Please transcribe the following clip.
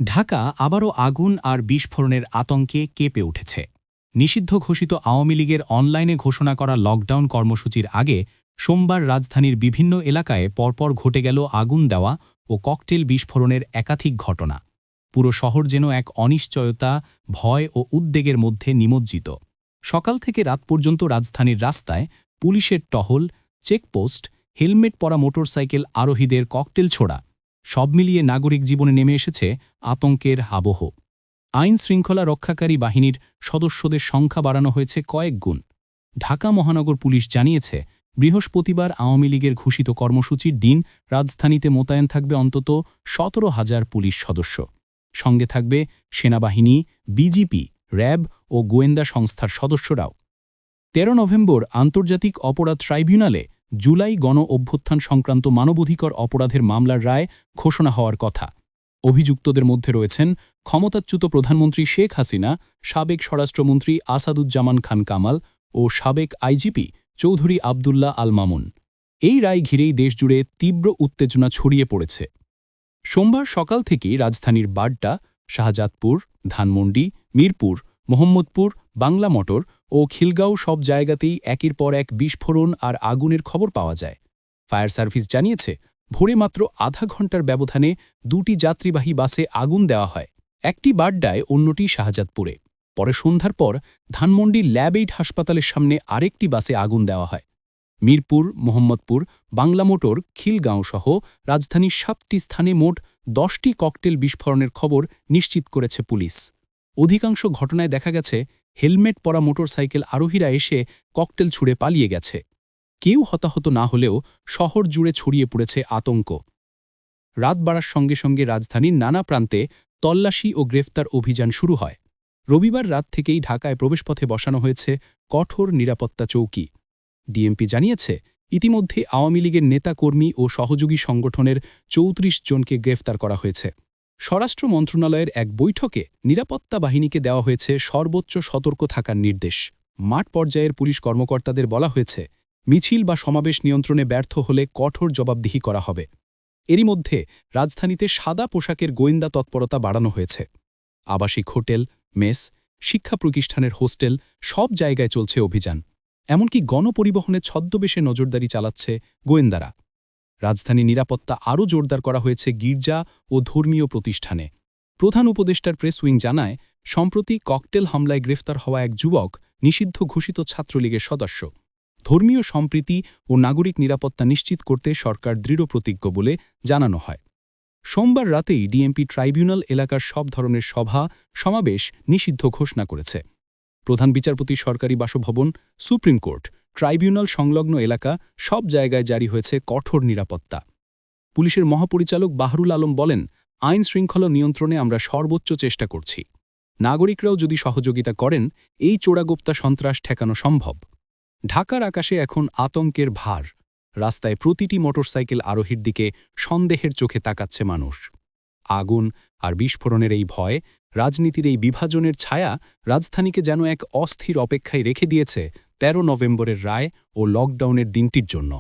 ঢাকা আবারও আগুন আর বিস্ফোরণের আতঙ্কে কেঁপে উঠেছে। নিষিদ্ধ ঘোষিত আওয়ামী লীগের অনলাইনে ঘোষণা করা লকডাউন কর্মসূচির আগে সোমবার রাজধানীর বিভিন্ন এলাকায় পরপর ঘটে গেল আগুন দেওয়া ও ককটেল বিস্ফোরণের একাধিক ঘটনা। পুরো শহর যেন এক অনিশ্চয়তা, ভয় ও উদ্বেগের মধ্যে নিমজ্জিত। সকাল থেকে রাত পর্যন্ত রাজধানীর রাস্তায় পুলিশের টহল, চেকপোস্ট, হেলমেট পরা মোটরসাইকেল আরোহীদের ককটেল ছোড়া, সব মিলিয়ে নাগরিক জীবনে নেমে এসেছে আতঙ্কের আবহ। আইন শৃঙ্খলা রক্ষাকারী বাহিনীর সদস্যদের সংখ্যা বাড়ানো হয়েছে কয়েক গুণ। ঢাকা মহানগর পুলিশ জানিয়েছে, বৃহস্পতিবার আওয়ামী লীগের ঘোষিত কর্মসূচির দিন রাজধানীতে মোতায়েন থাকবে অন্তত ১৭,০০০ পুলিশ সদস্য। সঙ্গে থাকবে সেনাবাহিনী, বিজিপি, র্যাব ও গোয়েন্দা সংস্থার সদস্যরাও। ১৩ নভেম্বর আন্তর্জাতিক অপরাধ ট্রাইব্যুনালে জুলাই গণ অভ্যুত্থান সংক্রান্ত মানবাধিকার অপরাধের মামলার রায় ঘোষণা হওয়ার কথা। অভিযুক্তদের মধ্যে রয়েছেন ক্ষমতাচ্যুত প্রধানমন্ত্রী শেখ হাসিনা, সাবেক স্বরাষ্ট্রমন্ত্রী আসাদুজ্জামান খান কামাল ও সাবেক আইজিপি চৌধুরী আবদুল্লাহ আল মামুন। এই রায় ঘিরেই দেশজুড়ে তীব্র উত্তেজনা ছড়িয়ে পড়েছে। সোমবার সকাল থেকেই রাজধানীর বাড্ডা, শাহজাদপুর, ধানমন্ডি, মিরপুর, মোহাম্মদপুর, বাংলা মোটর ও খিলগাঁও সব জায়গাতেই একের পর এক বিস্ফোরণ আর আগুনের খবর পাওয়া যায়। ফায়ার সার্ভিস জানিয়েছে, ভোরে মাত্র আধা ঘণ্টার ব্যবধানে ২টি যাত্রীবাহী বাসে আগুন দেওয়া হয়। একটি বাড্ডায়, অন্যটি শাহজাদপুরে। পরে সন্ধ্যার পর ধানমন্ডির ল্যাব-8 হাসপাতালের সামনে আরেকটি বাসে আগুন দেওয়া হয়। মিরপুর, মোহাম্মদপুর, বাংলা মোটর, খিলগাঁও সহ রাজধানীর ৭টি স্থানে মোট ১০টি ককটেল বিস্ফোরণের খবর নিশ্চিত করেছে পুলিশ। অধিকাংশ ঘটনায় দেখা গেছে, হেলমেট পরা মোটরসাইকেল আরোহীরা এসে ককটেল ছুড়ে পালিয়ে গেছে। কেউ হতাহত না হলেও শহর জুড়ে ছড়িয়ে পড়েছে আতঙ্ক। রাত বাড়ার সঙ্গে সঙ্গে রাজধানীর নানা প্রান্তে তল্লাশি ও গ্রেফতার অভিযান শুরু হয়। রবিবার রাত থেকেই ঢাকায় প্রবেশপথে বসানো হয়েছে কঠোর নিরাপত্তা চৌকি। ডিএমপি জানিয়েছে, ইতিমধ্যে আওয়ামী লীগের নেতাকর্মী ও সহযোগী সংগঠনের ৩৪ জনকে গ্রেফতার করা হয়েছে। স্বরাষ্ট্র মন্ত্রণালয়ের এক বৈঠকে নিরাপত্তা বাহিনীকে দেওয়া হয়েছে সর্বোচ্চ সতর্ক থাকার নির্দেশ। মাঠ পর্যায়ের পুলিশ কর্মকর্তাদের বলা হয়েছে, মিছিল বা সমাবেশ নিয়ন্ত্রণে ব্যর্থ হলে কঠোর জবাবদিহি করা হবে। এরই মধ্যে রাজধানীতে সাদা পোশাকের গোয়েন্দা তৎপরতা বাড়ানো হয়েছে। আবাসিক হোটেল, মেস, শিক্ষা প্রতিষ্ঠানের হোস্টেল সব জায়গায় চলছে অভিযান। এমনকি গণপরিবহনে ছদ্মবেশে নজরদারি চালাচ্ছে গোয়েন্দারা। রাজধানী নিরাপত্তা আরও জোরদার করা হয়েছে গির্জা ও ধর্মীয় প্রতিষ্ঠানে। প্রধান উপদেষ্টার প্রেস উইং জানায়, সম্প্রতি ককটেল হামলায় গ্রেফতার হওয়া এক যুবক নিষিদ্ধ ঘোষিত ছাত্রলীগের সদস্য। ধর্মীয় সম্প্রীতি ও নাগরিক নিরাপত্তা নিশ্চিত করতে সরকার দৃঢ় প্রতিজ্ঞ বলে জানানো হয়। সোমবার রাতেই ডিএমপি ট্রাইব্যুনাল এলাকার সব ধরনের সভা, সমাবেশ নিষিদ্ধ ঘোষণা করেছে। প্রধান বিচারপতি সরকারি বাসভবন, সুপ্রিম কোর্ট, ট্রাইব্যুনাল সংলগ্ন এলাকা সব জায়গায় জারি হয়েছে কঠোর নিরাপত্তা। পুলিশের মহাপরিচালক বাহরুল আলম বলেন, আইন শৃঙ্খলা নিয়ন্ত্রণে আমরা সর্বোচ্চ চেষ্টা করছি। নাগরিকরাও যদি সহযোগিতা করেন, এই চোরাগোপ্তা সন্ত্রাস ঠেকানো সম্ভব। ঢাকার আকাশে এখন আতঙ্কের ভার। রাস্তায় প্রতিটি মোটরসাইকেল আরোহীর দিকে সন্দেহের চোখে তাকাচ্ছে মানুষ। আগুন আর বিস্ফোরণের এই ভয়, রাজনীতির এই বিভাজনের ছায়া রাজধানীকে যেন এক অস্থির অপেক্ষায় রেখে দিয়েছে ১৩ নভেম্বরের রায় ও লকডাউনের দিনটির জন্য।